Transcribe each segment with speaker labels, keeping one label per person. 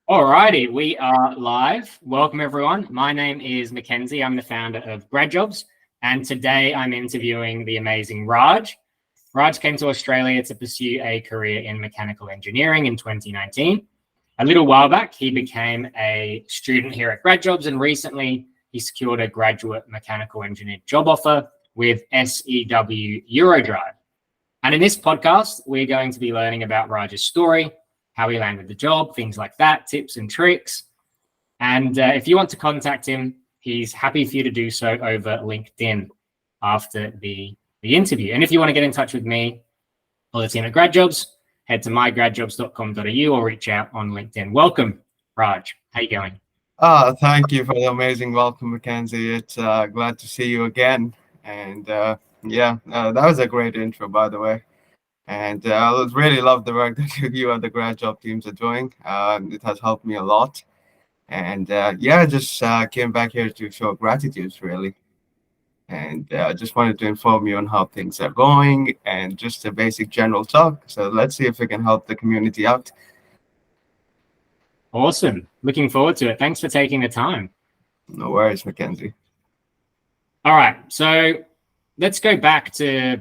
Speaker 1: Alrighty, we are live. Welcome everyone. My name is Mackenzie. I'm the founder of Grad Jobs, and today I'm interviewing the amazing Raj. Raj came to Australia to pursue a career in mechanical engineering in 2019. A little while back, he became a student here at Grad Jobs, and recently he secured a graduate mechanical engineer job offer with SEW Eurodrive. And in this podcast, we're going to be learning about Raj's story, how he landed the job, things like that, tips and tricks. And if you want to contact him, he's happy for you to do so over LinkedIn after the interview. And if you want to get in touch with me or the team at Grad Jobs, head to mygradjobs.com.au or reach out on LinkedIn. Welcome, Raj. How you going?
Speaker 2: Thank you for the amazing welcome, Mackenzie. It's glad to see you again. And that was a great intro, by the way. And I really love the work that you and the grad job teams are doing. It has helped me a lot. And I just came back here to show gratitude, really. And just wanted to inform you on how things are going and just a basic general talk. So let's see if we can help the community out.
Speaker 1: Awesome. Looking forward to it. Thanks for taking the time.
Speaker 2: No worries, Mackenzie.
Speaker 1: All right. So let's go back to,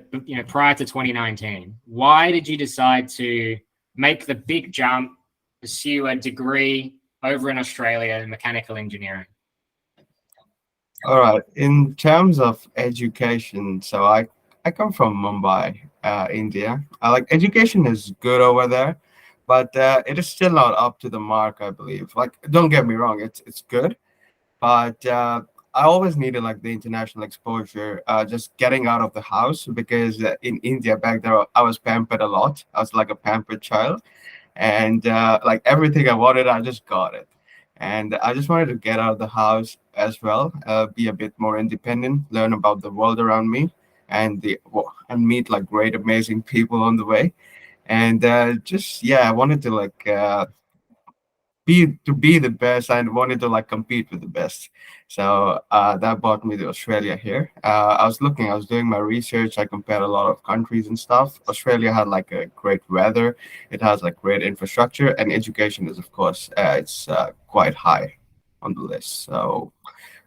Speaker 1: prior to 2019. Why did you decide to make the big jump, pursue a degree over in Australia in mechanical engineering?
Speaker 2: All right. In terms of education, so I come from Mumbai, India. Education is good over there, but it is still not up to the mark, I believe. Like, don't get me wrong, it's good, but I always needed like the international exposure, just getting out of the house because in India back there I was pampered a lot. I was like a pampered child, and like everything I wanted, I just got it. And I just wanted to get out of the house as well, be a bit more independent, learn about the world around me, and meet like great, amazing people on the way. And I wanted to be the best and wanted to like compete with the best. So that brought me to Australia here. I was doing my research. I compared a lot of countries and stuff. Australia had like a great weather. It has like great infrastructure, and education is of course it's quite high on the list. So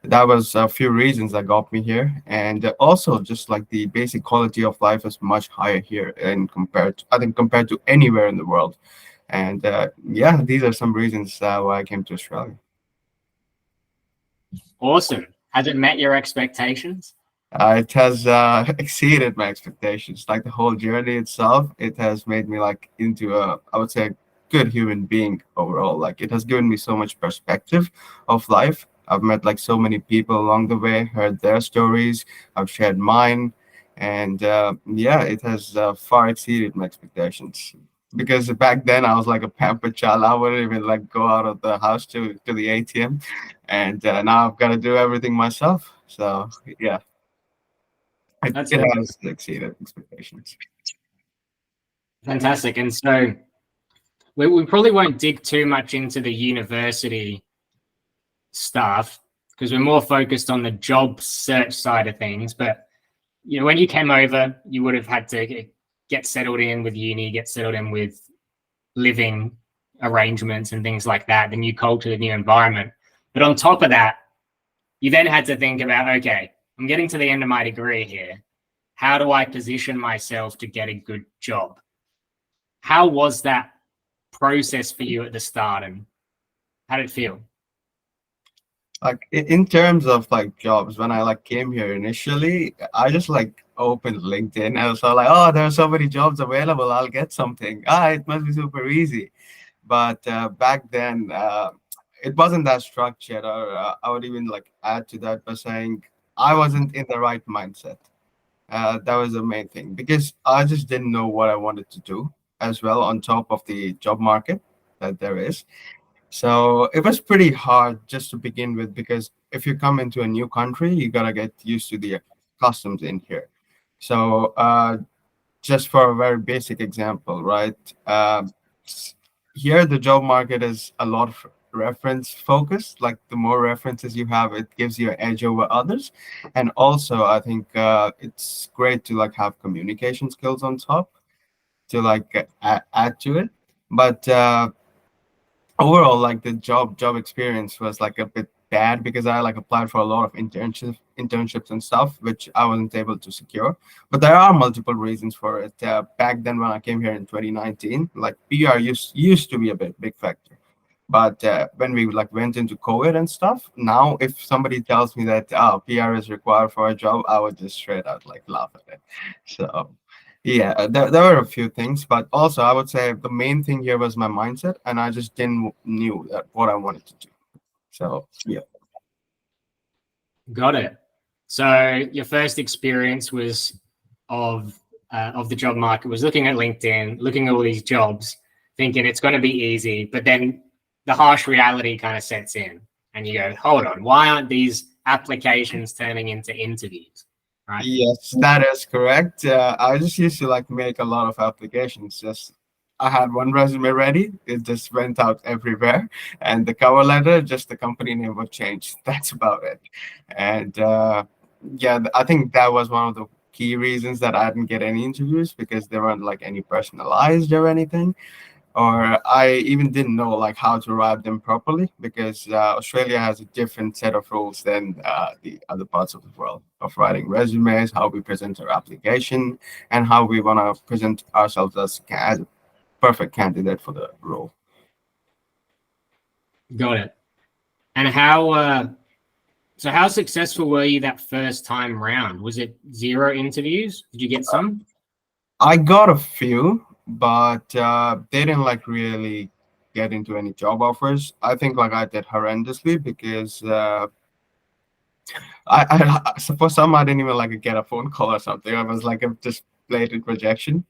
Speaker 2: that was a few reasons that got me here, and also just like the basic quality of life is much higher here and compared to anywhere in the world. And these are some reasons why I came to Australia.
Speaker 1: Awesome. Has it met your expectations?
Speaker 2: It has exceeded my expectations. Like the whole journey itself, it has made me like into I would say, good human being overall. Like it has given me so much perspective of life. I've met like so many people along the way, heard their stories. I've shared mine, and it has far exceeded my expectations. Because back then I was like a pampered child. I wouldn't even like go out of the house to the ATM, and now I've got to do everything myself. So yeah, it has exceeded expectations.
Speaker 1: Fantastic. And so we probably won't dig too much into the university stuff because we're more focused on the job search side of things. But when you came over, you would have had to get settled in with uni, get settled in with living arrangements and things like that, the new culture, the new environment. But on top of that, you then had to think about, okay, I'm getting to the end of my degree here. How do I position myself to get a good job? How was that process for you at the start, and how did it feel?
Speaker 2: Like in terms of like jobs, when I like came here initially, I just like opened LinkedIn and I was like, oh, there are so many jobs available, I'll get something. It must be super easy. But back then it wasn't that structured, or I would even like add to that by saying I wasn't in the right mindset. That was the main thing, because I just didn't know what I wanted to do as well, on top of the job market that there is. So it was pretty hard just to begin with, because if you come into a new country, you gotta get used to the customs in here. So just for a very basic example, right? Here the job market is a lot of reference focused. Like the more references you have, it gives you an edge over others. And also I think it's great to like have communication skills on top to like add to it. But overall, like the job experience was like a bit bad because I like applied for a lot of internships and stuff, which I wasn't able to secure. But there are multiple reasons for it. Back then, when I came here in 2019, like PR used to be a big factor. But when we like went into COVID and stuff, now if somebody tells me that PR is required for a job, I would just straight out like laugh at it. So yeah, there were a few things, but also I would say the main thing here was my mindset, and I just didn't knew that what I wanted to do. So yeah.
Speaker 1: Got it. So your first experience was of the job market was looking at LinkedIn, looking at all these jobs, thinking it's going to be easy, but then the harsh reality kind of sets in, and you go, "Hold on, why aren't these applications turning into interviews?" Right?
Speaker 2: Yes, that is correct. I just used to like make a lot of applications. Just I had one resume ready. It just went out everywhere, and the cover letter, just the company name would change. That's about it. And yeah, I think that was one of the key reasons that I didn't get any interviews because there weren't like any personalized or anything, or I even didn't know like how to write them properly because Australia has a different set of rules than the other parts of the world of writing resumes, how we present our application, and how we want to present ourselves as a perfect candidate for the role.
Speaker 1: Got it. And how successful were you that first time round? Was it zero interviews? Did you get some?
Speaker 2: I got a few, but they didn't like really get into any job offers. I think like I did horrendously because I suppose some I didn't even like get a phone call or something. I was like a just blatant rejection.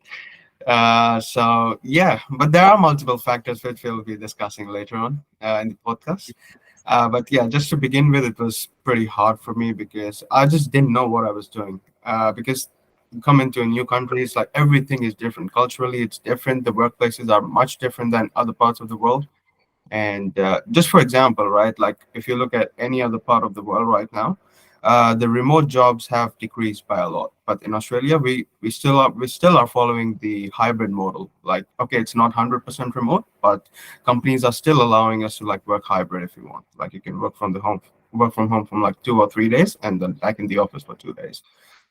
Speaker 2: So yeah, but there are multiple factors which we'll be discussing later on in the podcast. But yeah, just to begin with, it was pretty hard for me because I just didn't know what I was doing. Because coming to a new country, it's like everything is different. Culturally, it's different. The workplaces are much different than other parts of the world. And just for example, right, like if you look at any other part of the world right now, the remote jobs have decreased by a lot. But in Australia, we still are following the hybrid model. Like, okay, it's not 100% remote, but companies are still allowing us to like work hybrid if you want. Like you can work from home from like 2 or 3 days, and then back in the office for 2 days.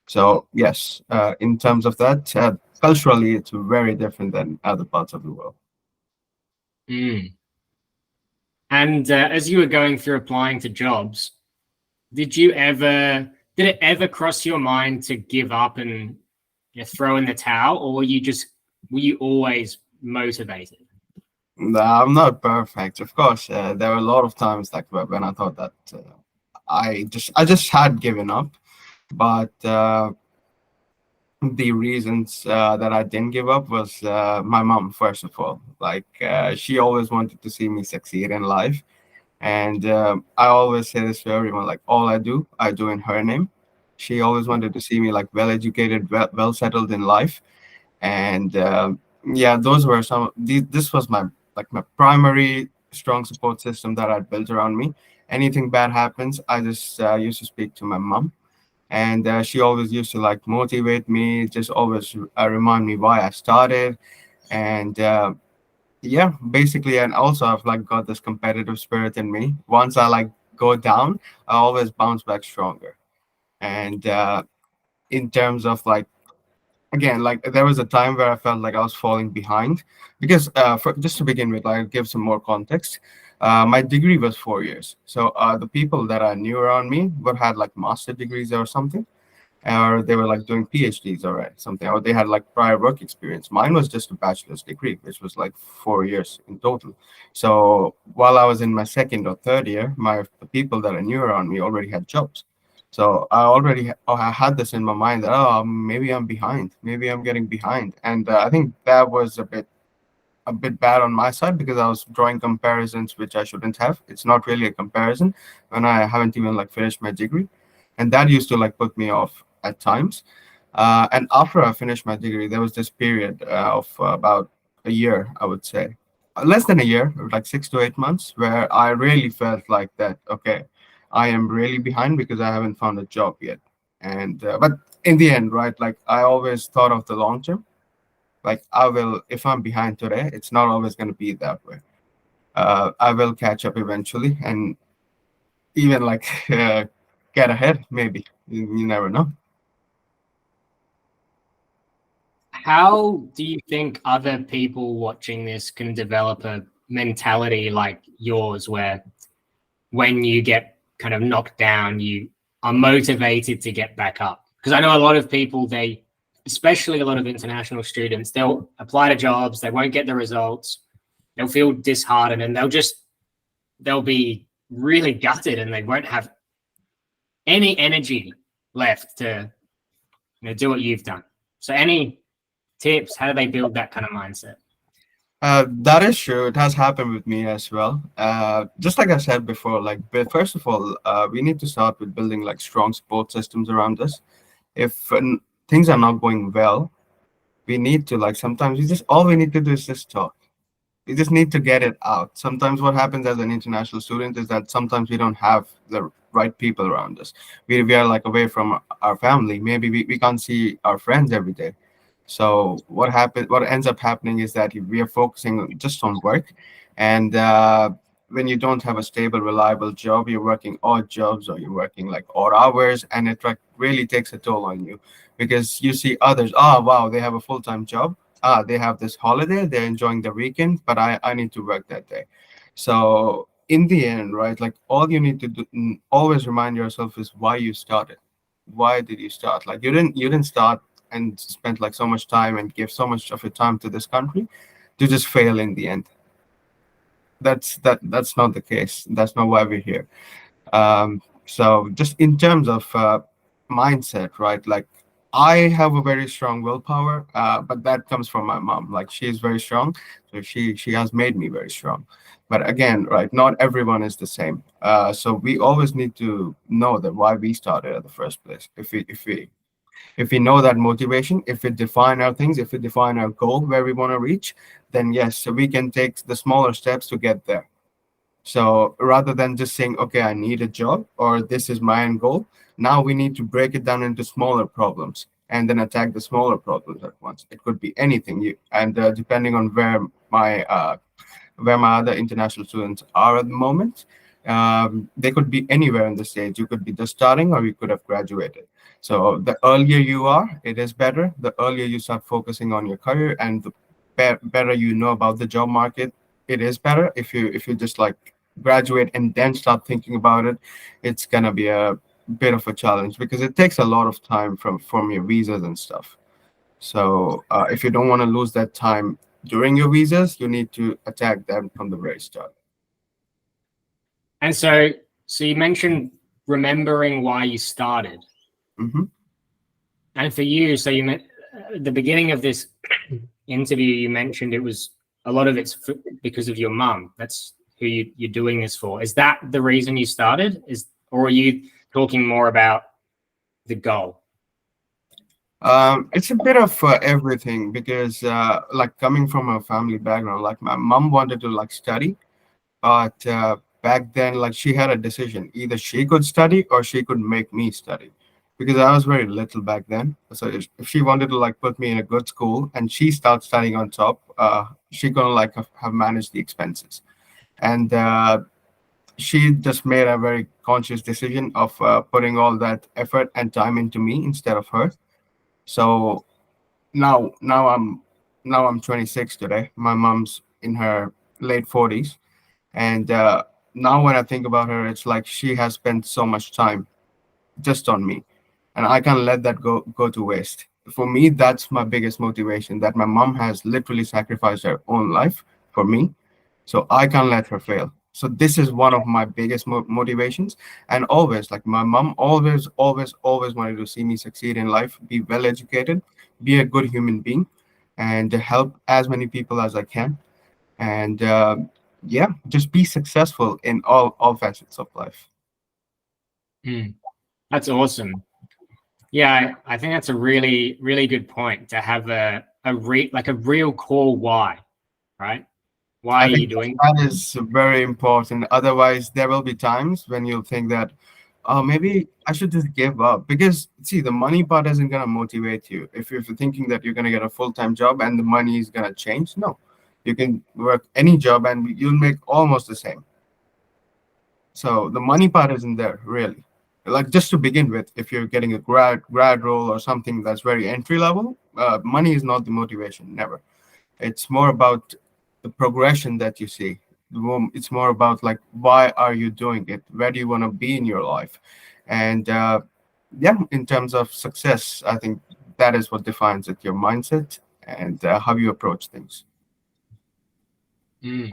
Speaker 2: So yes, in terms of that, culturally, it's very different than other parts of the world.
Speaker 1: Mm. And as you were going through applying to jobs, did it ever cross your mind to give up and throw in the towel, or were you always motivated?
Speaker 2: No, I'm not perfect. Of course, there were a lot of times like when I thought that I just had given up, but the reasons that I didn't give up was my mom, first of all. Like she always wanted to see me succeed in life, and I always say this to everyone: like all I do in her name. She always wanted to see me like well educated, well settled in life, and yeah, those were this was my like my primary strong support system that I built around me. Anything bad happens, I just used to speak to my mom, and she always used to like motivate me, just always remind me why I started, and yeah, basically. And also I've like got this competitive spirit in me. Once I like go down, I always bounce back stronger. And in terms of like, again, like there was a time where I felt like I was falling behind because just to begin with, I'll give some more context. My degree was 4 years, so the people that I knew around me would had like master degrees or something, or they were like doing PhDs or something, or they had like prior work experience. Mine was just a bachelor's degree, which was like 4 years in total. So while I was in my second or third year, the people that I knew around me already had jobs. So I had this in my mind that maybe I'm behind, maybe I'm getting behind, and I think that was a bit bad on my side because I was drawing comparisons which I shouldn't have. It's not really a comparison when I haven't even like finished my degree, and that used to like put me off at times. And after I finished my degree, there was this period of about a year, I would say, less than a year, like 6 to 8 months, where I really felt like that. Okay, I am really behind because I haven't found a job yet. And but in the end, right, like I always thought of the long term. Like I will, if I'm behind today, it's not always going to be that way. I will catch up eventually, and even like get ahead. Maybe you never know.
Speaker 1: How do you think other people watching this can develop a mentality like yours, where when you get kind of knocked down, you are motivated to get back up? Because I know a lot of people, especially a lot of international students, they'll apply to jobs, they won't get the results, they'll feel disheartened, and they'll be really gutted, and they won't have any energy left to do what you've done. So any tips? How do they build that kind of mindset?
Speaker 2: That is true. It has happened with me as well. Just like I said before, like, but first of all, we need to start with building like strong support systems around us. If things are not going well, we need to like sometimes we just all we need to do is just talk. We just need to get it out. Sometimes what happens as an international student is that sometimes we don't have the right people around us. We are like away from our family. Maybe we can't see our friends every day. So what ends up happening is that we are focusing just on work, and when you don't have a stable, reliable job, you're working odd jobs or you're working like odd hours, and it like really takes a toll on you because you see others. Oh wow, they have a full-time job. They have this holiday, they're enjoying the weekend, but I need to work that day. So in the end, right, like all you need to do, always remind yourself is why you started. Why did you start? Like you didn't start and spend like so much time and give so much of your time to this country to just fail in the end. That's not the case. That's not why we're here. So just in terms of mindset, right? Like I have a very strong willpower, but that comes from my mom. Like she is very strong, so she has made me very strong. But again, right, not everyone is the same. So we always need to know that why we started at the first place. If we know that motivation, if we define our things, if we define our goal where we want to reach, then yes, so we can take the smaller steps to get there. So rather than just saying, okay, I need a job or this is my end goal, now we need to break it down into smaller problems and then attack the smaller problems at once. It could be anything. And depending on where my other international students are at the moment, they could be anywhere in the stage. You could be just starting or you could have graduated. So the earlier you are, it is better. The earlier you start focusing on your career and the better you know about the job market, it is better. If you just like graduate and then start thinking about it, it's gonna be a bit of a challenge because it takes a lot of time from your visas and stuff. So if you don't want to lose that time during your visas, you need to attack them from the very start.
Speaker 1: And so you mentioned remembering why you started.
Speaker 2: Hmm.
Speaker 1: And for you, so you meant at the beginning of this interview, you mentioned it was a lot of it's because of your mum. That's who you're doing this for. Is that the reason you started? Or are you talking more about the goal?
Speaker 2: It's a bit of everything because like coming from a family background, like my mom wanted to like study, but back then like she had a decision. Either she could study or she could make me study because I was very little back then. So if she wanted to like put me in a good school and she starts studying on top, she gonna like have managed the expenses. And she just made a very conscious decision of putting all that effort and time into me instead of her. So now I'm 26 today. My mom's in her late 40s, and now when I think about her, it's like she has spent so much time just on me, and I can't let that go to waste. For me, that's my biggest motivation. That my mom has literally sacrificed her own life for me, so I can't let her fail. So this is one of my biggest motivations, and always like my mom always wanted to see me succeed in life, be well educated, be a good human being, and to help as many people as I can, and yeah, just be successful in all facets of life.
Speaker 1: That's awesome. Yeah, I think that's a really, really good point to have like a real core why, right? Why
Speaker 2: I
Speaker 1: are you
Speaker 2: think
Speaker 1: doing?
Speaker 2: that is very important. Otherwise, there will be times when you'll think that, oh, maybe I should just give up. Because, see, the money part isn't going to motivate you. If you're thinking that you're going to get a full time job and the money is going to change, no. You can work any job and you'll make almost the same. So the money part isn't there really. Like just to begin with, if you're getting a grad role or something that's very entry level, money is not the motivation. Never. It's more about the progression that you see. It's more about like why are you doing it? Where do you want to be in your life? And yeah, in terms of success, I think that is what defines it, your mindset and how you approach things.
Speaker 1: Mm.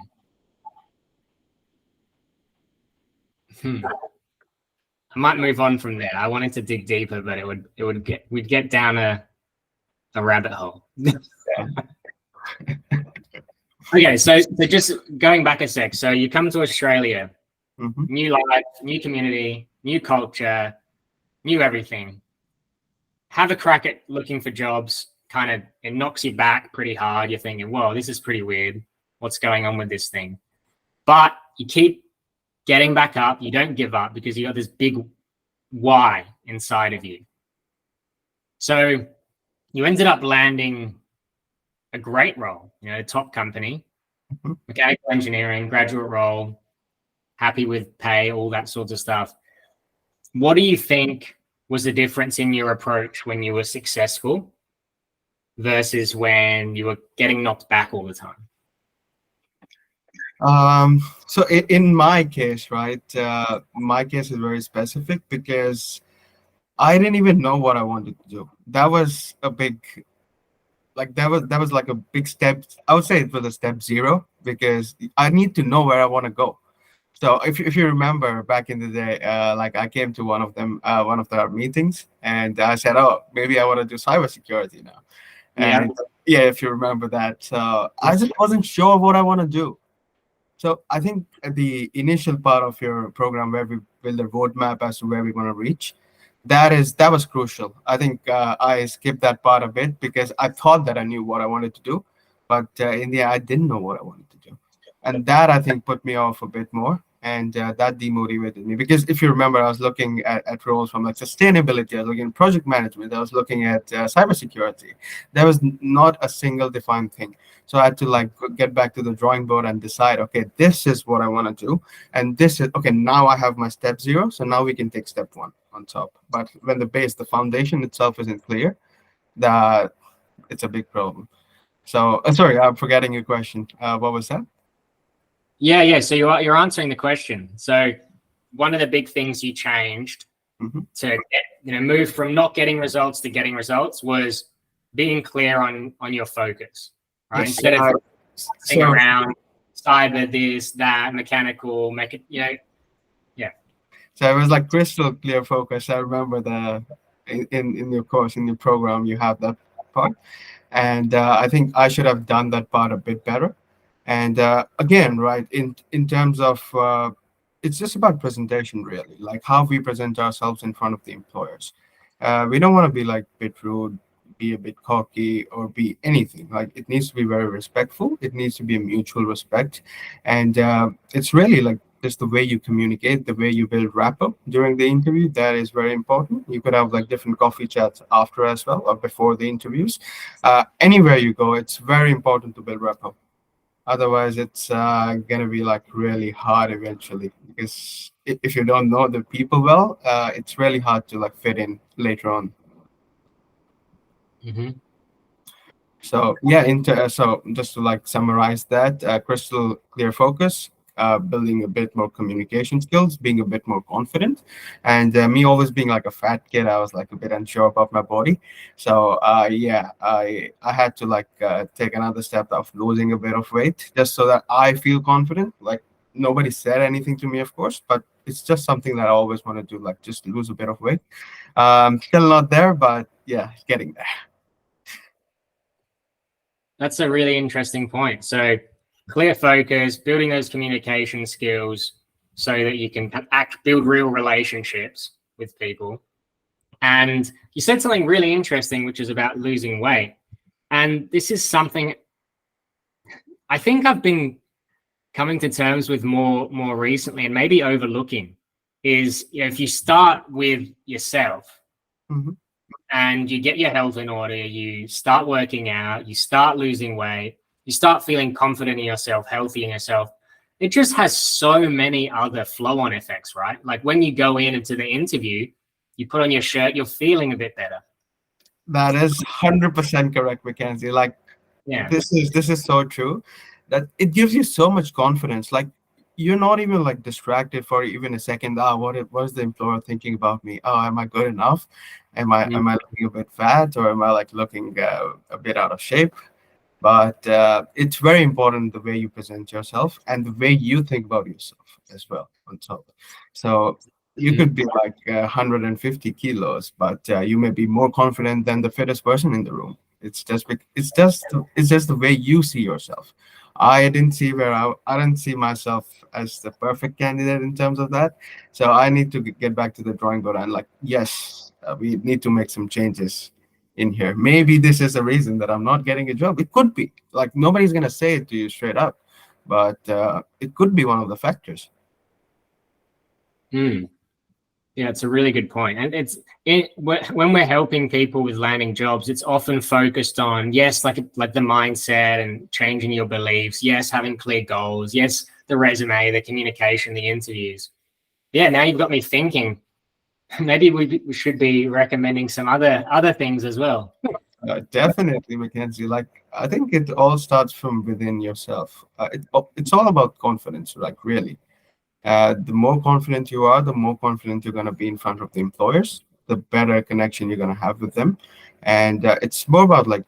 Speaker 1: Hmm. I might move on from there. I wanted to dig deeper, but we'd get down a rabbit hole. Okay, so just going back a sec. So you come to Australia, new life, new community, new culture, new everything. Have a crack at looking for jobs. Kind of, it knocks you back pretty hard. You're thinking, whoa, this is pretty weird. What's going on with this thing? But you keep getting back up. You don't give up because you got this big why inside of you. So you ended up landing a great role, top company, mechanical engineering, graduate role, happy with pay, all that sorts of stuff. What do you think was the difference in your approach when you were successful versus when you were getting knocked back all the time?
Speaker 2: So in my case, right, my case is very specific because I didn't even know what I wanted to do. That was a big, like that was like a big step. I would say it was a step zero because I need to know where I want to go. So if you remember back in the day, like I came to one of their meetings and I said, oh, maybe I want to do cybersecurity now. And yeah, if you remember that. So I just wasn't sure what I want to do. So I think the initial part of your program where we build a roadmap as to where we want to reach, that was crucial. I think I skipped that part a bit because I thought that I knew what I wanted to do, but in the end, I didn't know what I wanted to do, and that I think put me off a bit more, and that demotivated me. Because if you remember, I was looking at roles from like sustainability, I was looking at project management, I was looking at cybersecurity. There was not a single defined thing. So I had to like get back to the drawing board and decide, okay, this is what I want to do. And this is, okay, now I have my step zero. So now we can take step one on top. But when the foundation itself isn't clear, that it's a big problem. So sorry, I'm forgetting your question. What was that?
Speaker 1: Yeah. So you're answering the question. So one of the big things you changed to move from not getting results to getting results was being clear on your focus, right?
Speaker 2: Yes,
Speaker 1: Instead of sitting around cyber, this, that, mechanical, yeah.
Speaker 2: So it was like crystal clear focus. I remember in your course, in your program, you have that part. And I think I should have done that part a bit better. And again, right, in terms of, it's just about presentation, really, like how we present ourselves in front of the employers. We don't want to be like a bit rude, be a bit cocky, or be anything. Like it needs to be very respectful. It needs to be a mutual respect. And it's really like just the way you communicate, the way you build rapport during the interview, that is very important. You could have like different coffee chats after as well, or before the interviews. Anywhere you go, it's very important to build rapport. Otherwise, it's gonna be like really hard eventually, because if you don't know the people well, it's really hard to like fit in later on. So yeah, so just to like summarize that, crystal clear focus, building a bit more communication skills, being a bit more confident, and me always being like a fat kid, I was like a bit unsure about my body. So yeah, I had to like take another step of losing a bit of weight just so that I feel confident. Like nobody said anything to me, of course, but it's just something that I always want to do, like just lose a bit of weight. Still not there, but yeah, getting there.
Speaker 1: That's a really interesting point. So clear focus, building those communication skills so that you can build real relationships with people. And you said something really interesting, which is about losing weight. And this is something I think I've been coming to terms with more recently and maybe overlooking is, if you start with yourself, and you get your health in order, you start working out, you start losing weight, you start feeling confident in yourself, healthy in yourself. It just has so many other flow-on effects, right? Like when you go into the interview, you put on your shirt, you're feeling a bit better.
Speaker 2: That is 100% correct, Mackenzie. Like
Speaker 1: Yeah.
Speaker 2: this is so true that it gives you so much confidence. Like you're not even like distracted for even a second. What is the employer thinking about me? Oh, am I good enough? Am I looking a bit fat, or am I like looking a bit out of shape? But it's very important the way you present yourself and the way you think about yourself as well on top. So you
Speaker 1: Mhm.
Speaker 2: could be like 150 kilos, but you may be more confident than the fittest person in the room. It's just the way you see yourself. I didn't see myself as the perfect candidate in terms of that. So I need to get back to the drawing board and like, yes, we need to make some changes in here. Maybe this is the reason that I'm not getting a job. It could be. Like nobody's gonna say it to you straight up, but it could be one of the factors.
Speaker 1: Mm. Yeah, it's a really good point. And when we're helping people with landing jobs, it's often focused on, yes, like the mindset and changing your beliefs. Yes, having clear goals. Yes, the resume, the communication, the interviews. Yeah, now you've got me thinking. Maybe we should be recommending some other things as well.
Speaker 2: Definitely, Mackenzie. Like I think it all starts from within yourself. It's all about confidence, like really. The more confident you are, the more confident you're going to be in front of the employers, the better connection you're going to have with them. And it's more about like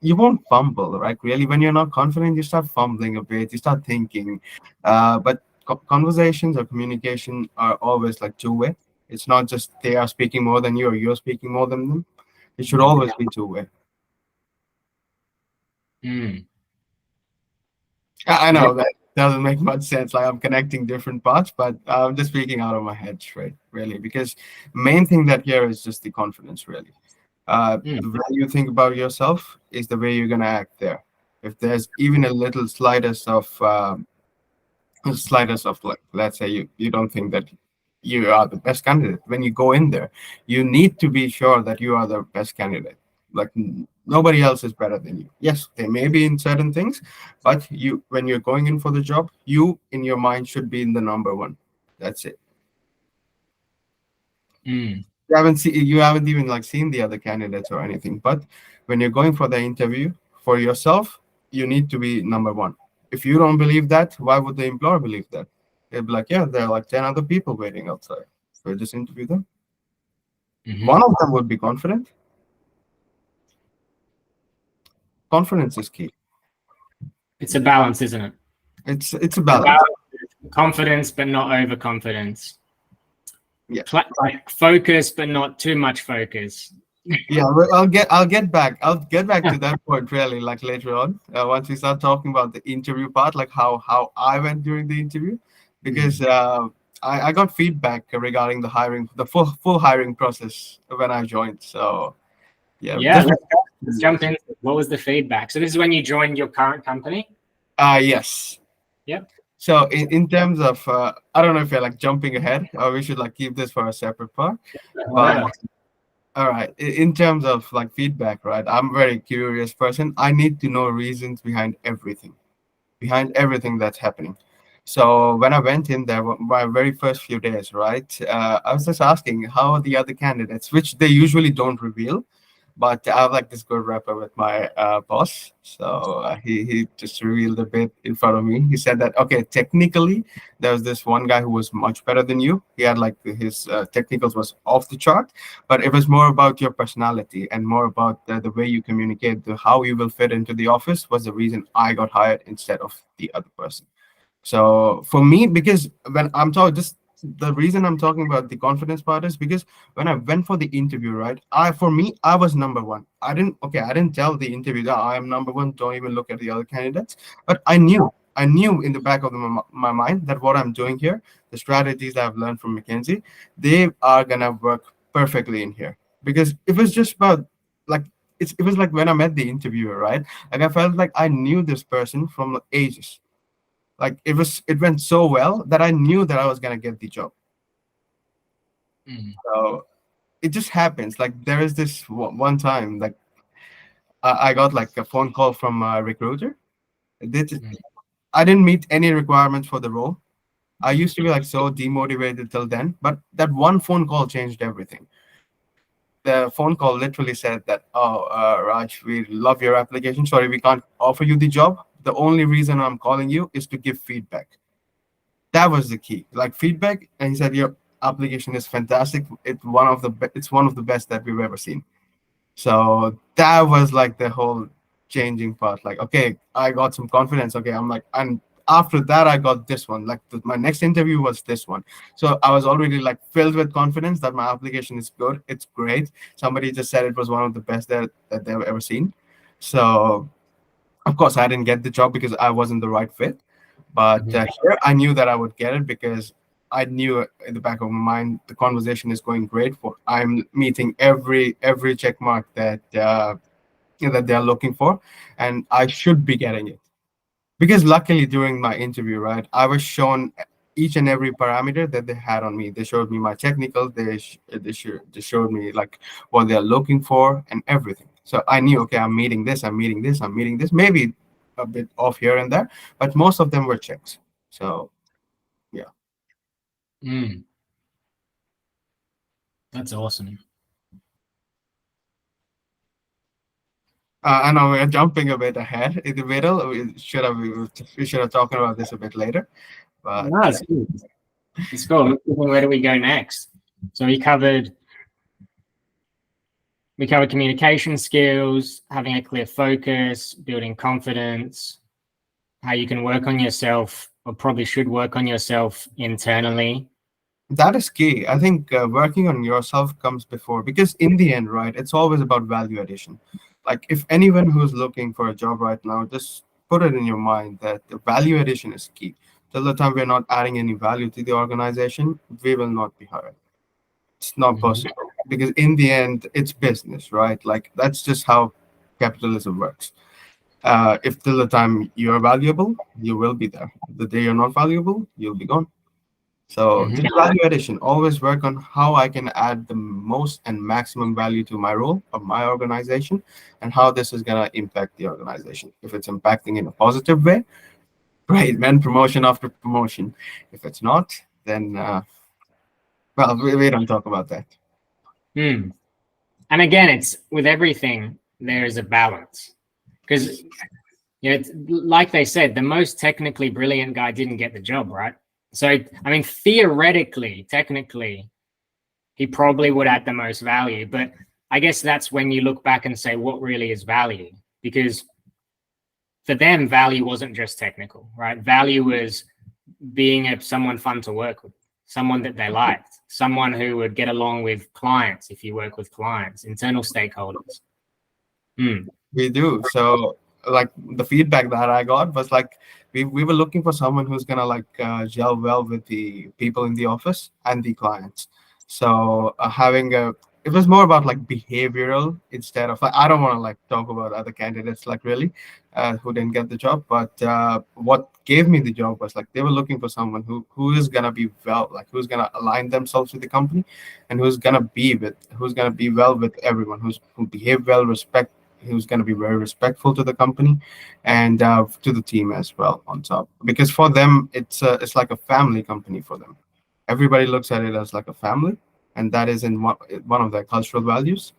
Speaker 2: you won't fumble, right? Really, when you're not confident, you start fumbling a bit, you start thinking. But conversations or communication are always like two-way. It's not just they are speaking more than you or you're speaking more than them. It should always be two-way.
Speaker 1: Mm.
Speaker 2: I
Speaker 1: Yeah.
Speaker 2: know that doesn't make much sense. Like I'm connecting different parts, but I'm just speaking out of my head straight, really, because main thing that here is just the confidence, really.
Speaker 1: Mm.
Speaker 2: The way you think about yourself is the way you're gonna act there. If there's even a little slightest of like, let's say you don't think that you are the best candidate, when you go in there, you need to be sure that you are the best candidate. Like nobody else is better than you. Yes, they may be in certain things, but you, when you're going in for the job, you in your mind should be in the number one. That's it.
Speaker 1: Mm.
Speaker 2: You haven't even like seen the other candidates or anything, but when you're going for the interview for yourself, you need to be number one. If you don't believe that, why would the employer believe that? They'd be like, yeah, there are like 10 other people waiting outside, so just interview them.
Speaker 1: Hmm.
Speaker 2: One of them would be confident. Confidence is key.
Speaker 1: It's a balance, isn't it?
Speaker 2: It's a
Speaker 1: A
Speaker 2: balance.
Speaker 1: balance, confidence, but not overconfidence.
Speaker 2: Yeah.
Speaker 1: Like focus, but not too much focus.
Speaker 2: Yeah, well, I'll get back to that point really like later on, once we start talking about the interview part, like how I went during the interview, because I got feedback regarding the hiring, the full hiring process when I joined. So yeah,
Speaker 1: Yeah,
Speaker 2: just
Speaker 1: let's jump in. What was the feedback? So this is when you joined your current company?
Speaker 2: yes.
Speaker 1: Yep.
Speaker 2: So in terms of I don't know if you're like jumping ahead or we should like keep this for a separate part, but
Speaker 1: Whatever.
Speaker 2: all right. In terms of like feedback, right? I'm a very curious person. I need to know reasons behind everything that's happening. So when I went in there, my very first few days, right? I was just asking how are the other candidates, which they usually don't reveal. But I have like this good rapport with my boss. So he just revealed a bit in front of me. He said that, okay, technically, there was this one guy who was much better than you. He had like his technicals was off the chart, but it was more about your personality and more about the way you communicate, how you will fit into the office was the reason I got hired instead of the other person. So for me, because when I'm talking, just the reason I'm talking about the confidence part is because when I went for the interview, right? For me, I was number one. I didn't tell the interview that I am number one. Don't even look at the other candidates. But I knew in the back of my mind that what I'm doing here, the strategies that I've learned from McKinsey, they are gonna work perfectly in here. Because it was just about like it was like when I met the interviewer, right? Like I felt like I knew this person from ages, like it went so well that I knew that I was gonna get the job.
Speaker 1: Mm.
Speaker 2: So it just happens. Like there is this one time, like I got like a phone call from a recruiter, Did I didn't meet any requirements for the role. I used to be like so demotivated till then, but that one phone call changed everything. The phone call literally said that, "Oh, Raj, we love your application. Sorry, we can't offer you the job. The only reason I'm calling you is to give feedback." That was the key, like feedback. And he said, "Your application is fantastic. It's one of the best that we've ever seen." So that was like the whole changing part. Like, okay, I got some confidence. Okay, I'm like, and after that, I got this one. Like, my next interview was this one. So I was already like filled with confidence that my application is good. It's great. Somebody just said it was one of the best that they've ever seen. So of course, I didn't get the job because I wasn't the right fit. But
Speaker 1: Mhm.
Speaker 2: here, I knew that I would get it because I knew in the back of my mind the conversation is going great. For I'm meeting every check mark that they're looking for, and I should be getting it. Because luckily during my interview, right, I was shown each and every parameter that they had on me. They showed me my technical. They showed me like what they're looking for and everything. So I knew, okay, I'm meeting this, I'm meeting this, I'm meeting this. Maybe a bit off here and there, but most of them were checks. So yeah.
Speaker 1: Mm, that's awesome.
Speaker 2: I know we're jumping a bit ahead in the middle. We should have talked about this a bit later, but
Speaker 1: No, it's good. It's cool. Where do we go next? So we covered communication skills, having a clear focus, building confidence, how you can work on yourself, or probably should work on yourself internally.
Speaker 2: that is key. I think working on yourself comes before, because in the end, right, it's always about value addition. Like, if anyone who's looking for a job right now, just put it in your mind that the value addition is key. Till the time we're not adding any value to the organization, we will not be hired. It's not
Speaker 1: Mhm.
Speaker 2: possible, because in the end, it's business, right? Like, that's just how capitalism works. If till the time you're valuable, you will be there. The day you're not valuable, you'll be gone. So
Speaker 1: Mhm.
Speaker 2: just value addition. Always work on how I can add the most and maximum value to my role or my organization, and how this is gonna impact the organization. If it's impacting in a positive way, great, man. Promotion after promotion. If it's not, then well, we don't talk about that.
Speaker 1: Mm. And again, it's with everything, there is a balance. Because it's like they said, the most technically brilliant guy didn't get the job, right? So I mean, theoretically, technically, he probably would add the most value. But I guess that's when you look back and say, what really is value? Because for them, value wasn't just technical, right? Value was being someone fun to work with, someone that they liked, someone who would get along with clients if you work with clients, internal stakeholders. Hmm.
Speaker 2: We do. So, like, the feedback that I got was like, we were looking for someone who's gonna like gel well with the people in the office and the clients. So having a it was more about like behavioral instead of like, I don't want to like talk about other candidates like really who didn't get the job, but what gave me the job was like they were looking for someone who is gonna be well, like who's gonna align themselves with the company, and who's gonna be well with everyone, who behave well, who's going to be very respectful to the company and to the team as well on top, because for them it's like a family company for them. Everybody looks at it as like a family, and that is in one of their cultural values.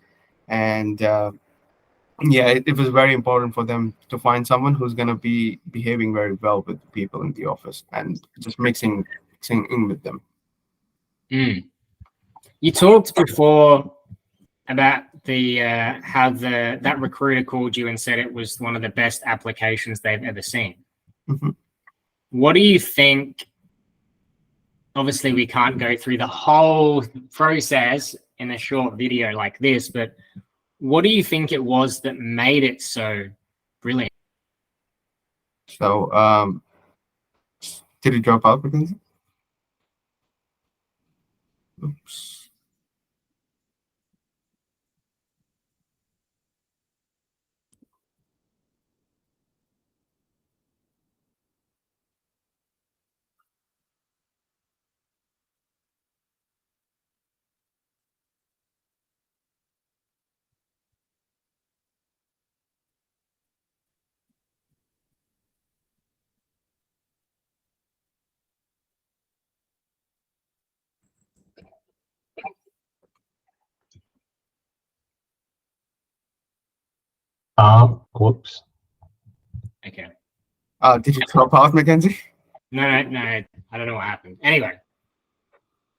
Speaker 2: And yeah, it was very important for them to find someone who's going to be behaving very well with the people in the office and just mixing in with them.
Speaker 1: Hmm. You talked before about the how the that recruiter called you and said it was one of the best applications they've ever seen.
Speaker 2: Mhm.
Speaker 1: What do you think? Obviously, we can't go through the whole process in a short video like this, but what do you think it was that made it so brilliant?
Speaker 2: So did he drop out because oops.
Speaker 3: Whoops.
Speaker 1: Okay.
Speaker 2: Did you drop out, Mackenzie?
Speaker 1: No. I don't know what happened. Anyway,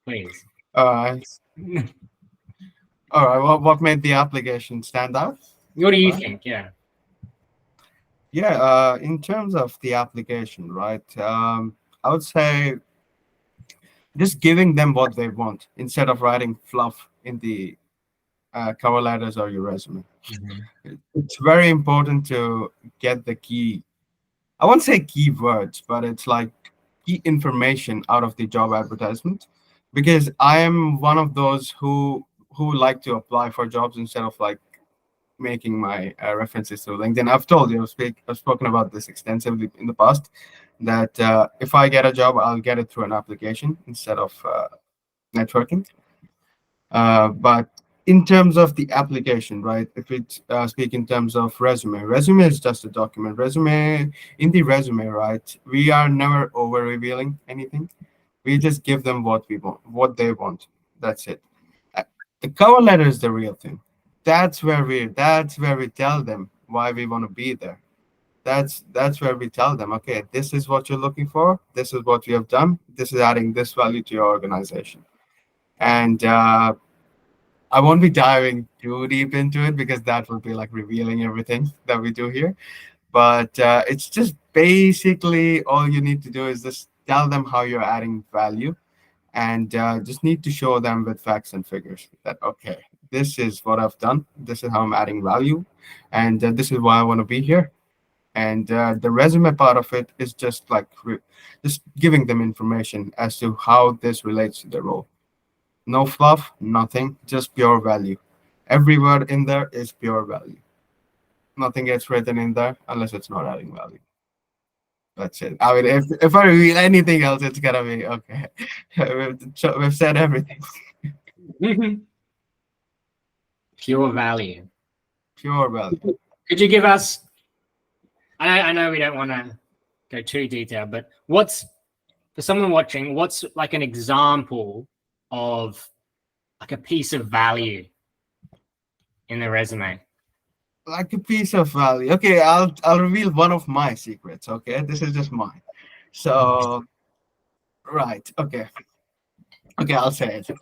Speaker 1: please.
Speaker 2: All right. All right. What made the application stand out?
Speaker 1: What do you
Speaker 2: Right.
Speaker 1: think? Yeah.
Speaker 2: Yeah. In terms of the application, right? I would say just giving them what they want instead of writing fluff in the cover letters or your resume. It's very important to get the key. I won't say keywords, but it's like key information out of the job advertisement, because I am one of those who like to apply for jobs instead of like making my references to LinkedIn. I've told you, I've spoken about this extensively in the past, that if I get a job, I'll get it through an application instead of networking. But in terms of the application, right? If it speak in terms of resume is just a document. In the resume, right? We are never over revealing anything. We just give them what we want, what they want. That's it. Uh, The cover letter is the real thing. That's where we tell them why we want to be there. That's where we tell them, okay, this is what you're looking for. This is what we have done. This is adding this value to your organization. And I won't be diving too deep into it because that would be like revealing everything that we do here. But it's just basically all you need to do is just tell them how you're adding value, and just need to show them with facts and figures that, okay, this is what I've done. This is how I'm adding value, and this is why I want to be here. And the resume part of it is just like just giving them information as to how this relates to the role. No fluff, nothing, just pure value. Every word in there is pure value. Nothing gets written in there unless it's not adding value. That's it. I mean, if I reveal anything else, it's gonna be okay. We've said everything.
Speaker 1: Pure value.
Speaker 2: Pure value.
Speaker 1: Could you give us? I know we don't want to go too detailed, but what's for someone watching? What's like an example of like a piece of value in the resume?
Speaker 2: Like a piece of value. Okay, I'll reveal one of my secrets. Okay, this is just mine. So, right. Okay. Okay, I'll say it. Okay.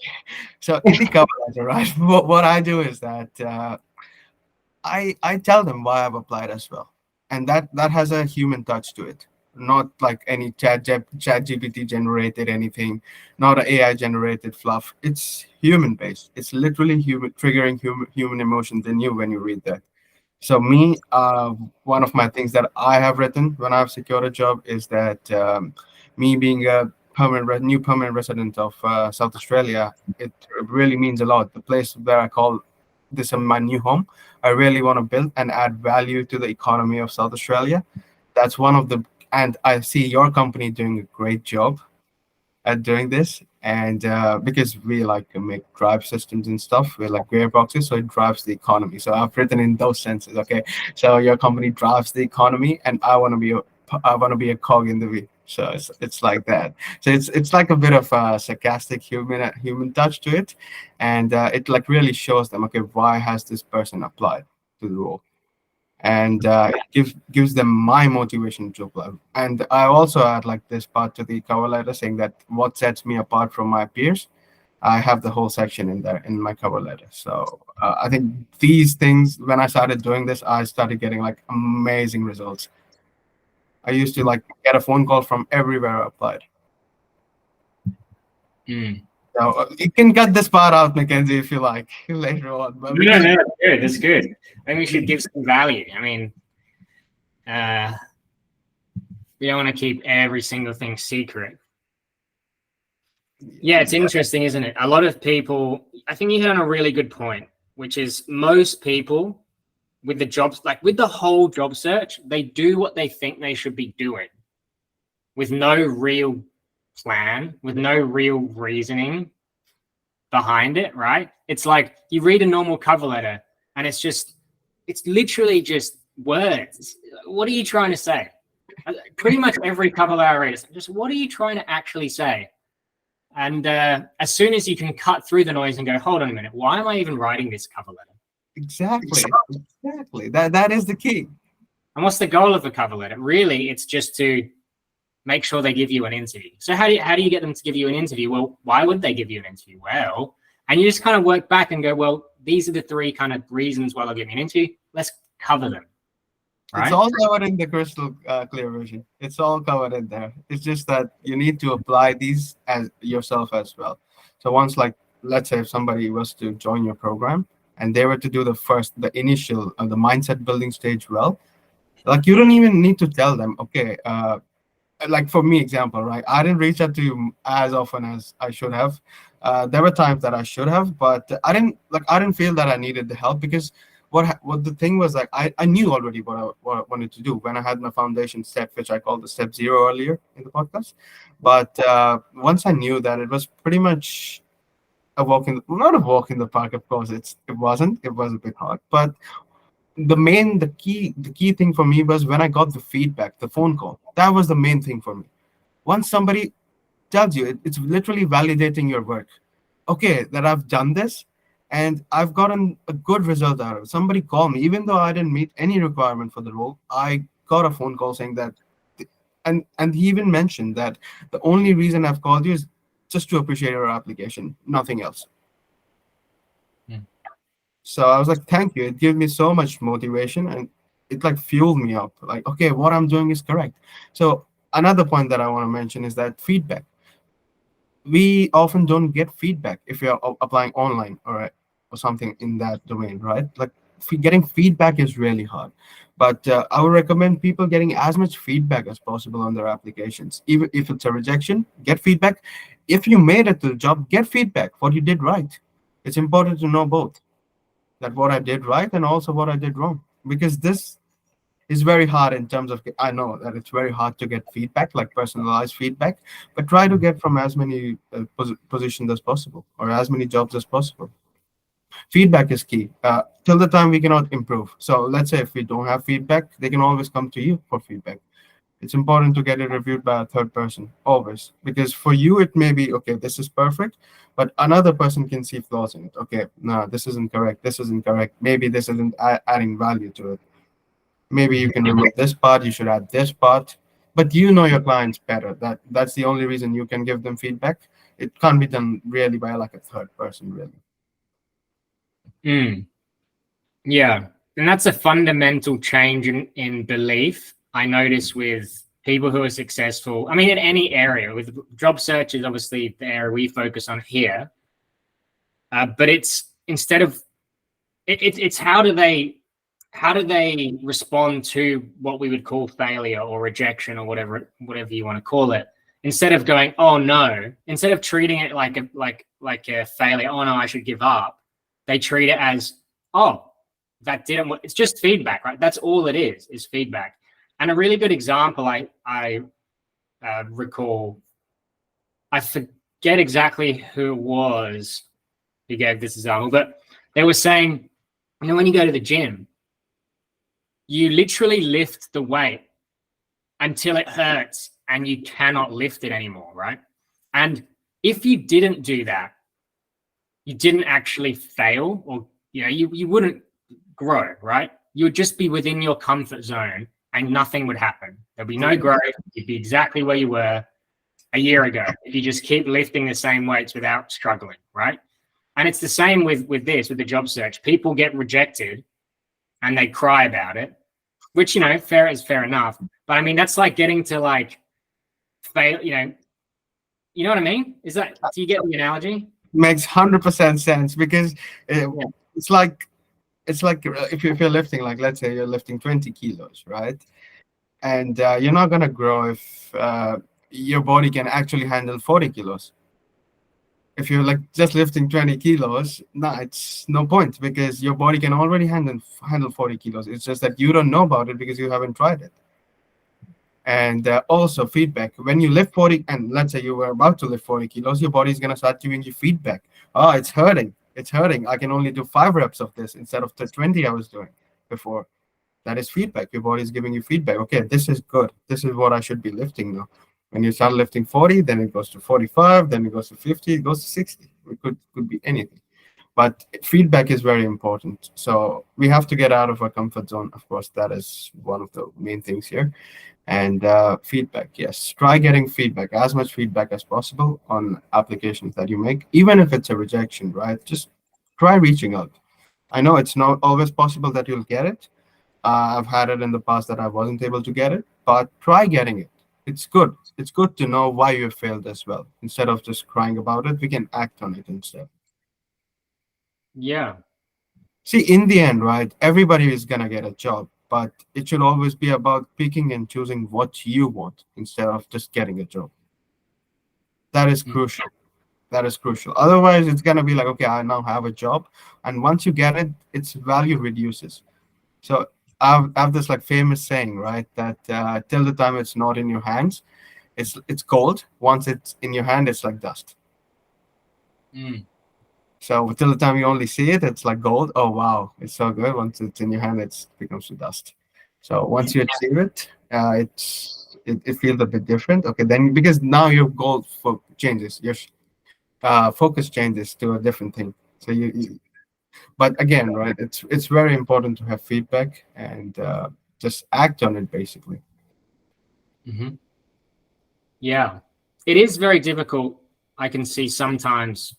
Speaker 2: So in the cover letter, right? What I do is that I tell them why I've applied as well, and that has a human touch to it. Not like any chat GPT generated anything, not an AI generated fluff. It's human based. It's literally human, triggering human emotions in you when you read that. So me, one of my things that I have written when I've secured a job is that me being a new permanent resident of South Australia, it really means a lot. The place where I call this my new home, I really want to build and add value to the economy of South Australia. That's one of the, and I see your company doing a great job at doing this. And because we like make drive systems and stuff, we're like gearboxes, so it drives the economy. So I've written in those senses. Okay, so your company drives the economy, and I want to be a cog in the wheel. So it's like that. So it's like a bit of a sarcastic human touch to it, and it like really shows them, okay, why has this person applied to the role, and it gives them my motivation to apply. And I also add like this part to the cover letter saying that what sets me apart from my peers. I have the whole section in there in my cover letter. So I think these things, when I started doing this, I started getting like amazing results. I used to like get a phone call from everywhere I applied. So you can cut this part out, Mackenzie, if you like later on. But
Speaker 1: No, that's good. That's good. I think we should give some value. I mean, we don't want to keep every single thing secret. Yeah, it's interesting, isn't it? A lot of people, I think you hit on a really good point, which is most people with the jobs, like with the whole job search, they do what they think they should be doing with no real plan, with no real reasoning behind it, right? It's like you read a normal cover letter and it's literally just words. What are you trying to say? Pretty much every cover letter I read is just, what are you trying to actually say? And as soon as you can cut through the noise and go, hold on a minute, why am I even writing this cover letter?
Speaker 2: Exactly. That is the key.
Speaker 1: And what's the goal of the cover letter? Really, it's just to make sure they give you an interview. So how do you get them to give you an interview? Well, why would they give you an interview? Well, and you just kind of work back and go, well, these are the three kind of reasons why they'll give me an interview. Let's cover them. Right?
Speaker 2: It's all covered in the crystal clear version. It's all covered in there. It's just that you need to apply these as yourself as well. So once, like, let's say if somebody was to join your program and they were to do the initial, the mindset building stage well, like, you don't even need to tell them, okay, like for me, example, right? I didn't reach out to you as often as I should have. There were times that I should have, but I didn't feel that I needed the help, because what the thing was, like, I knew already what I wanted to do when I had my foundation step, which I called the step 0 earlier in the podcast. But once I knew that, it was pretty much not a walk in the park. Of course, it was a bit hard, but the key thing for me was when I got the feedback, the phone call. That was the main thing for me. Once somebody tells you, it's literally validating your work. Okay, that I've done this and I've gotten a good result out of it. Somebody called me, even though I didn't meet any requirement for the role. I got a phone call saying that, and he even mentioned that the only reason I've called you is just to appreciate your application, nothing else. So I was like, thank you. It gave me so much motivation, and it like fueled me up. Like, okay, what I'm doing is correct. So another point that I want to mention is that feedback. We often don't get feedback if you're applying online or something in that domain, right? Like, getting feedback is really hard. But I would recommend people getting as much feedback as possible on their applications. Even if it's a rejection, get feedback. If you made it to the job, get feedback, what you did right. It's important to know both, that what I did right and also what I did wrong, because this is very hard in terms of, I know that it's very hard to get feedback, like personalized feedback, but try to get from as many positions as possible, or as many jobs as possible. Feedback is key. Till the time we cannot improve. So let's say if we don't have feedback, they can always come to you for feedback. It's important to get it reviewed by a third person, always, because for you it may be, okay, this is perfect, but another person can see flaws in it. Okay, no, this isn't correct, maybe this isn't adding value to it. Maybe you can remove this part, you should add this part. But you know your clients better. That's the only reason you can give them feedback. It can't be done really by like a third person, really.
Speaker 1: Yeah, and that's a fundamental change in belief I notice with people who are successful. I mean, in any area, with job search is obviously the area we focus on here. But it's instead of it's how do they respond to what we would call failure or rejection or whatever you want to call it. Instead of going, oh no, instead of treating it like a failure, oh no, I should give up. They treat it as, oh, that didn't work. It's just feedback, right? That's all it is feedback. And a really good example I recall, I forget exactly who it was who gave this example, but they were saying, you know, when you go to the gym, you literally lift the weight until it hurts and you cannot lift it anymore, right? And if you didn't do that, you didn't actually fail, or you wouldn't grow, right? You would just be within your comfort zone and nothing would happen. There'd be no growth. You'd be exactly where you were a year ago if you just keep lifting the same weights without struggling, right? And it's the same with the job search. People get rejected and they cry about it, which, fair is fair enough. But I mean, that's like getting to like fail, you know what I mean? Do you get the analogy?
Speaker 2: Makes 100% sense, because it's like if you're lifting, like, let's say you're lifting 20 kilos, right? And you're not going to grow if your body can actually handle 40 kilos. If you're like just lifting 20 kilos, it's no point, because your body can already handle 40 kilos. It's just that you don't know about it because you haven't tried it. And also feedback. When you lift 40, and let's say you were about to lift 40 kilos, your body is going to start giving you feedback. Oh, it's hurting. I can only do 5 reps of this instead of the 20 I was doing before. That is feedback. Your body is giving you feedback. Okay, this is good. This is what I should be lifting now. When you start lifting 40, then it goes to 45, then it goes to 50, it goes to 60. It could be anything. But feedback is very important. So we have to get out of our comfort zone. Of course, that is one of the main things here. And feedback, yes, try getting feedback, as much feedback as possible on applications that you make, even if it's a rejection, right? Just try reaching out. I know it's not always possible that you'll get it. I've had it in the past that I wasn't able to get it, but try getting it. It's good. It's good to know why you failed as well. Instead of just crying about it, we can act on it instead.
Speaker 1: Yeah.
Speaker 2: See, in the end, right, everybody is going to get a job, but it should always be about picking and choosing what you want instead of just getting a job. That is crucial. That is crucial. Otherwise, it's going to be like, okay, I now have a job. And once you get it, its value reduces. So I have this like famous saying, right, that till the time it's not in your hands, it's gold. Once it's in your hand, it's like dust.
Speaker 1: Mm.
Speaker 2: So till the time you only see it, it's like gold. Oh wow, it's so good. Once it's in your hand, it becomes dust. So once you achieve it, it feels a bit different. Okay, then because now your goal changes, your focus changes to a different thing. So but again, right, it's very important to have feedback and just act on it basically.
Speaker 1: Hmm. Yeah, it is very difficult. I can see sometimes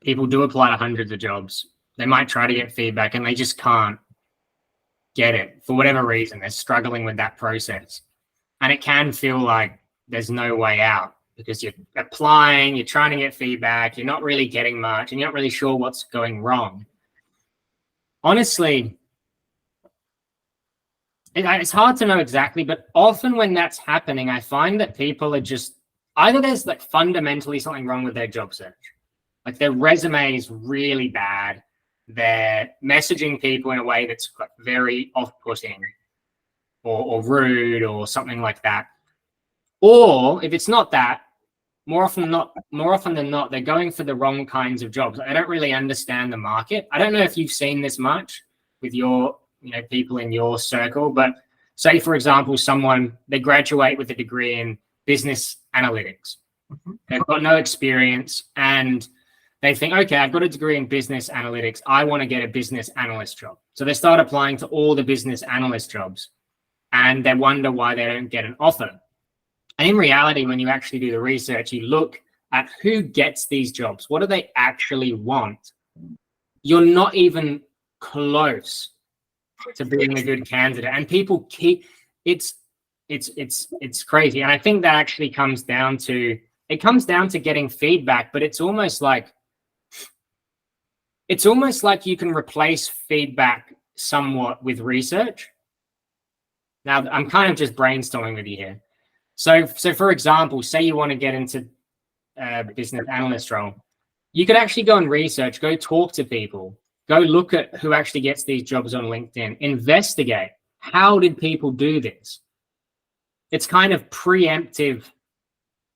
Speaker 1: people do apply to hundreds of jobs. They might try to get feedback and they just can't get it for whatever reason. They're struggling with that process. And it can feel like there's no way out because you're applying, you're trying to get feedback, you're not really getting much, and you're not really sure what's going wrong. Honestly, it's hard to know exactly, but often when that's happening, I find that people are just either there's like fundamentally something wrong with their job search, like their resume is really bad, they're messaging people in a way that's like very off-putting or rude or something like that. Or if it's not that, more often than not, they're going for the wrong kinds of jobs. I don't really understand the market. I don't know if you've seen this much with your, people in your circle, but say for example, they graduate with a degree in business analytics. They've got no experience and they think, okay, I've got a degree in business analytics. I want to get a business analyst job. So they start applying to all the business analyst jobs and they wonder why they don't get an offer. And in reality, when you actually do the research, you look at who gets these jobs. What do they actually want? You're not even close to being a good candidate. And people it's crazy. And I think that actually comes down to getting feedback, but it's almost like you can replace feedback somewhat with research. Now, I'm kind of just brainstorming with you here. So for example, say you want to get into a business analyst role, you could actually go and research, go talk to people, go look at who actually gets these jobs on LinkedIn, investigate. How did people do this? It's kind of preemptive.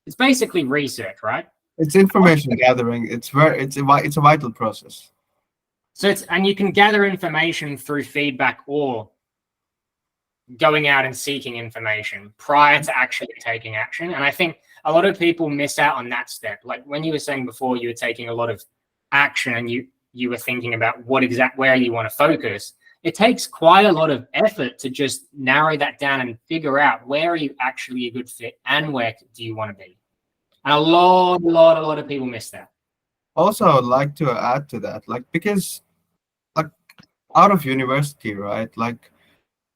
Speaker 1: It's basically research, right?
Speaker 2: It's information gathering. It's a vital process.
Speaker 1: So and you can gather information through feedback or going out and seeking information prior to actually taking action. And I think a lot of people miss out on that step. Like when you were saying before, you were taking a lot of action and you were thinking about where you want to focus. It takes quite a lot of effort to just narrow that down and figure out where are you actually a good fit and where do you want to be. And a lot of people miss that.
Speaker 2: Also, I would like to add to that, like, because like out of university, right, like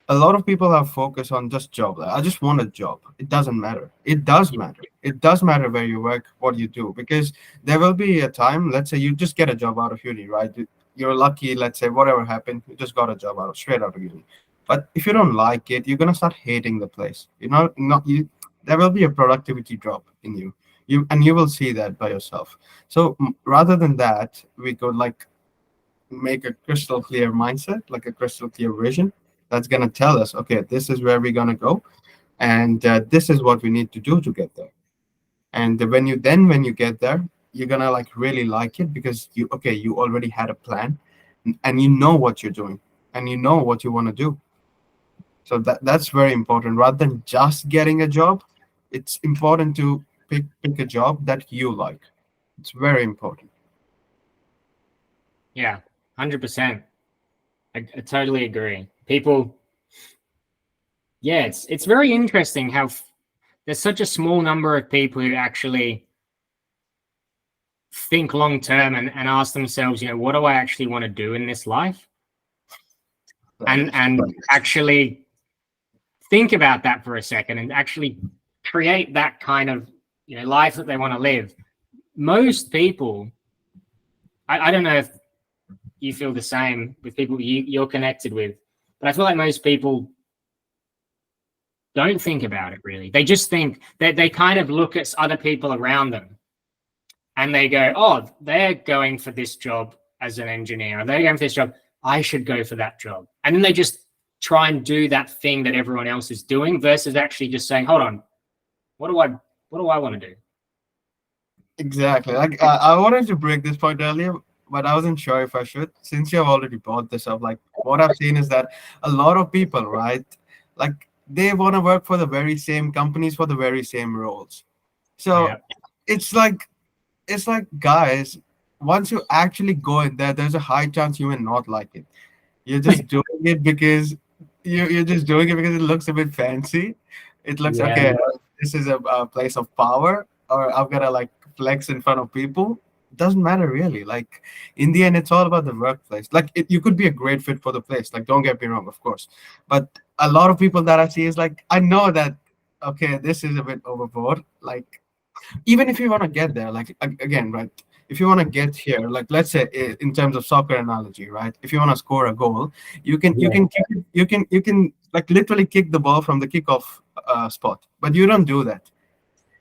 Speaker 2: a lot of people have focused on just job. I just want a job. It doesn't matter. It does matter. It does matter where you work, what you do, because there will be a time, let's say you just get a job out of uni, right? You're lucky, let's say whatever happened, you just got a job straight out of uni. But if you don't like it, you're gonna start hating the place. There will be a productivity drop in you. You will see that by yourself. So rather than that, we could like make a crystal clear mindset, like a crystal clear vision that's going to tell us, okay, this is where we're going to go, and this is what we need to do to get there. And when you get there, you're going to like really like it because you already had a plan and you know what you're doing and you know what you want to do. So that's very important. Rather than just getting a job, it's important to pick a job that you like. It's very important.
Speaker 1: Yeah, 100%. I totally agree. People, yeah, it's very interesting how there's such a small number of people who actually think long term and ask themselves, what do I actually want to do in this life? And actually think about that for a second and actually create that kind of life that they want to live. Most people, I don't know if you feel the same with people you're connected with, but I feel like most people don't think about it really. They just think that they kind of look at other people around them and they go, oh, they're going for this job as an engineer, or they're going for this job, I should go for that job. And then they just try and do that thing that everyone else is doing versus actually just saying, hold on, what do I want to do?
Speaker 2: Exactly. Like I wanted to break this point earlier, but I wasn't sure if I should. Since you have already brought this up, like what I've seen is that a lot of people, right, like they want to work for the very same companies for the very same roles. So
Speaker 1: Yeah.
Speaker 2: it's like guys, once you actually go in there, there's a high chance you will not like it. You're just doing it because you're just doing it because it looks a bit fancy. It looks
Speaker 1: Yeah.
Speaker 2: okay. This is a place of power, or I've got to like flex in front of people. Doesn't matter really. Like in the end, it's all about the workplace. Like you could be a great fit for the place. Like don't get me wrong, of course, but a lot of people that I see is like I know that okay, this is a bit overboard. Like even if you want to get there, like again, right, if you want to get here, like let's say in terms of soccer analogy, right, if you want to score a goal, you can like literally kick the ball from the kickoff spot, but you don't do that.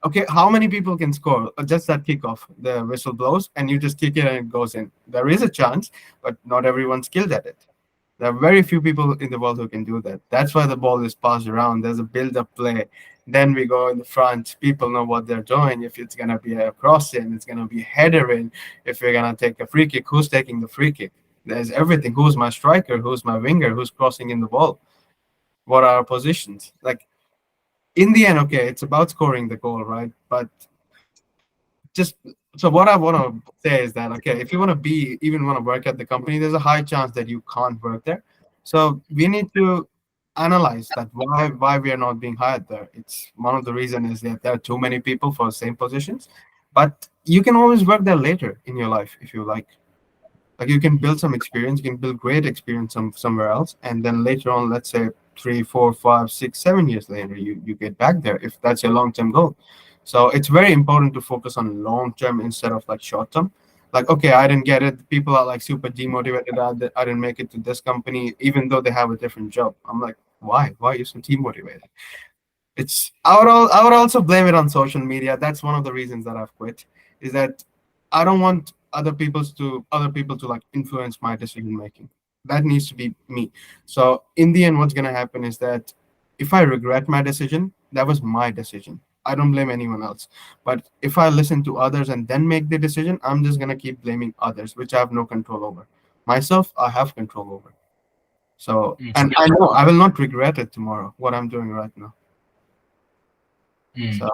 Speaker 2: Okay, how many people can score just that kickoff? The whistle blows and you just kick it and it goes in. There is a chance, but not everyone's skilled at it. There are very few people in the world who can do that. That's why the ball is passed around. There's a build-up play. Then we go in the front. People know what they're doing. If it's gonna be a cross in, it's gonna be a header in. If we're gonna take a free kick, who's taking the free kick? There's everything. Who's my striker? Who's my winger? Who's crossing in the ball? What are our positions? Like in the end, okay, it's about scoring the goal, right? But just so what I want to say is that okay, if you want to be even want to work at the company, there's a high chance that you can't work there. So we need to analyze that why we are not being hired there. It's one of the reasons is that there are too many people for the same positions, but you can always work there later in your life if you like. Like you can build some experience, you can build great experience somewhere else, and then later on, let's say 3, 4, 5, 6, 7 years later, you get back there if that's your long-term goal. So it's very important to focus on long-term instead of like short-term. Like, okay, I didn't get it. People are like super demotivated. I didn't make it to this company, even though they have a different job. I'm like, why? Why are you so demotivated? It's I would also blame it on social media. That's one of the reasons that I've quit. Is that I don't want other people to like influence my decision making. That needs to be me. So in the end, what's gonna happen is that if I regret my decision, that was my decision. I don't blame anyone else. But if I listen to others and then make the decision, I'm just gonna keep blaming others, which I have no control over. Myself, I have control over. So and I know I will not regret it tomorrow, what I'm doing right now. So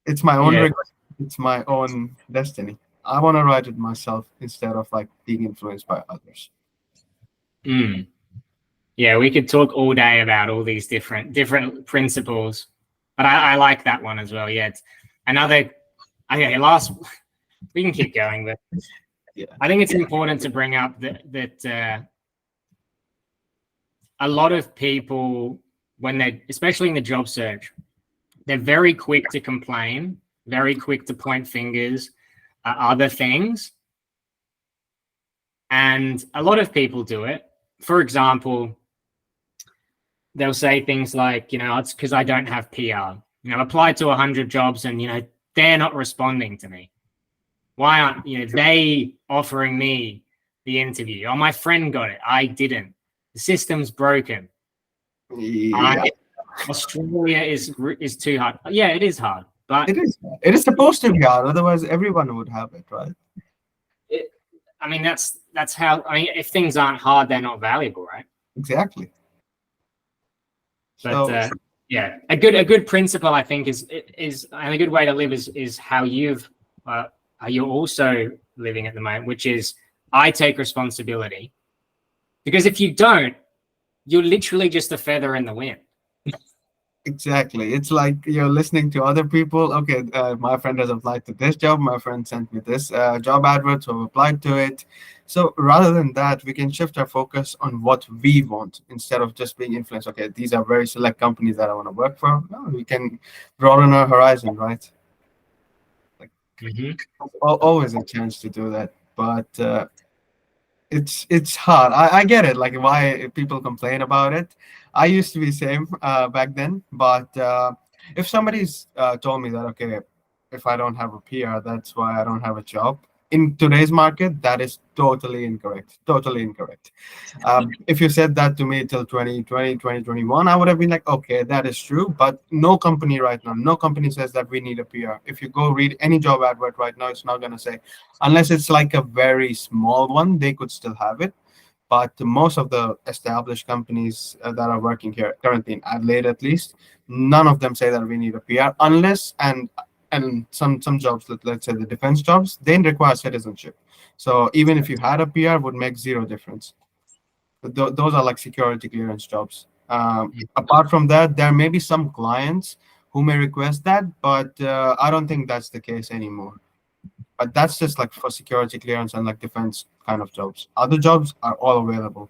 Speaker 2: it's my own regret, it's my own destiny. I want to write it myself instead of like being influenced by others.
Speaker 1: Yeah, we could talk all day about all these different principles, but I like that one as well. Yeah, it's another. Okay, last. We can keep going, but
Speaker 2: Yeah,
Speaker 1: I think it's important to bring up that a lot of people, when they're especially in the job search, they're very quick to complain, very quick to point fingers at other things, and a lot of people do it. For example, they'll say things like, it's because I don't have PR. I've applied to 100 jobs and, they're not responding to me. Why aren't, they offering me the interview? Oh, my friend got it. I didn't. The system's broken.
Speaker 2: yeah.
Speaker 1: Australia is too hard. Yeah, it is hard. But
Speaker 2: It is. It is supposed to be hard. Otherwise, everyone would have it, right?
Speaker 1: That's how, if things aren't hard, they're not valuable, right?
Speaker 2: Exactly.
Speaker 1: But
Speaker 2: So
Speaker 1: yeah, a good principle I think is and a good way to live is how you're also living at the moment, which is I take responsibility. Because if you don't, you're literally just a feather in the wind.
Speaker 2: Exactly. It's like you're listening to other people. Okay, my friend has applied to this job. My friend sent me this job advert, so I've applied to it. So rather than that, we can shift our focus on what we want instead of just being influenced. Okay, these are very select companies that I want to work for. No, we can broaden our horizon, right? Like always a chance to do that. But it's hard. I get it, like why people complain about it. I used to be same back then, but if somebody's told me that, okay, if I don't have a PR, that's why I don't have a job. In today's market, that is totally incorrect. Totally incorrect. If you said that to me till 2020, 2021, I would have been like, okay, that is true. But no company right now, no company says that we need a PR. If you go read any job advert right now, it's not going to say, unless it's like a very small one, they could still have it. But most of the established companies that are working here currently in Adelaide, at least, none of them say that we need a PR, unless and some jobs, let's say the defense jobs, they require citizenship. So even if you had a PR, would make zero difference. Those are like security clearance jobs. Apart from that, there may be some clients who may request that, but I don't think that's the case anymore. But that's just like for security clearance and like defense kind of jobs. Other jobs are all available.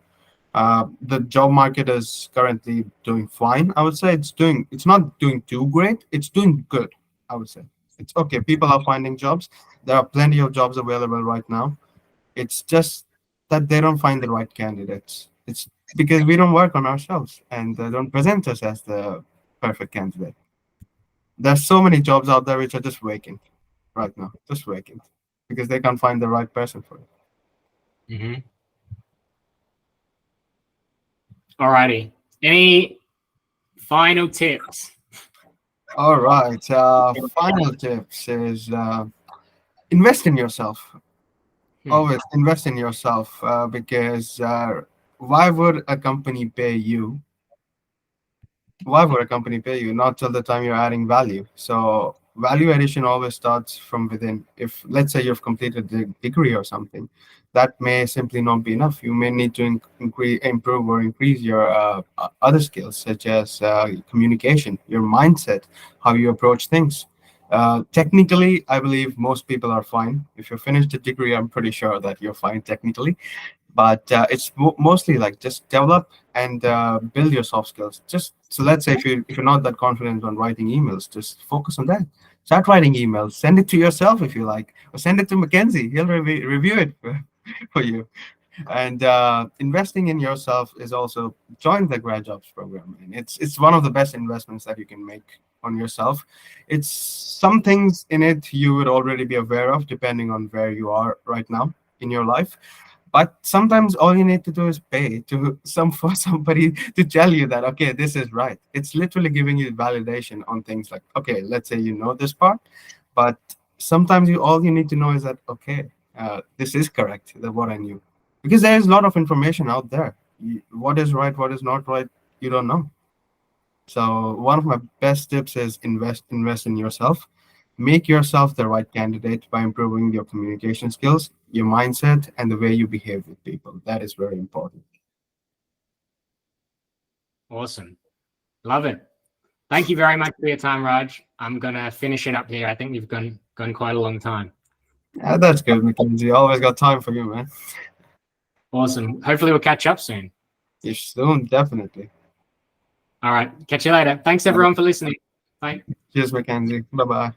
Speaker 2: The job market is currently doing fine. I would say it's not doing too great. It's doing good. I would say it's okay. People are finding jobs. There are plenty of jobs available right now. It's just that they don't find the right candidates. It's because we don't work on ourselves and don't present us as the perfect candidate. There's so many jobs out there which are just vacant right now, just vacant because they can't find the right person for it.
Speaker 1: Alrighty. Any final tips?
Speaker 2: All right. Final tips is invest in yourself. Always invest in yourself because why would a company pay you? Why would a company pay you? Not till the time you're adding value. So value addition always starts from within. If let's say you've completed the degree or something, that may simply not be enough. You may need to improve or increase your other skills, such as communication, your mindset, how you approach things. Technically, I believe most people are fine. If you finish the degree, I'm pretty sure that you're fine technically, but it's mostly like just develop and build your soft skills. Just so let's say if you're not that confident on writing emails, just focus on that. Start writing emails. Send it to yourself if you like, or send it to Mackenzie. He'll review it for you. And investing in yourself is also join the grad jobs program, and it's one of the best investments that you can make on yourself. It's some things in it you would already be aware of depending on where you are right now in your life, but sometimes all you need to do is pay to for somebody to tell you that, okay, this is right. It's literally giving you validation on things like, okay, let's say you know this part, but sometimes all you need to know is that, okay, this is correct, that what I knew, because there is a lot of information out there. What is right, what is not right, you don't know. So one of my best tips is invest in yourself. Make yourself the right candidate by improving your communication skills, your mindset, and the way you behave with people. That is very important.
Speaker 1: Awesome. Love it. Thank you very much for your time, Raj. I'm going to finish it up here. I think we've gone quite a long time.
Speaker 2: Yeah, that's good, Mackenzie. Always got time for you, man.
Speaker 1: Awesome. Hopefully we'll catch up soon.
Speaker 2: You soon, definitely.
Speaker 1: All right. Catch you later. Thanks, everyone, for listening. Bye.
Speaker 2: Cheers, Mackenzie. Bye-bye.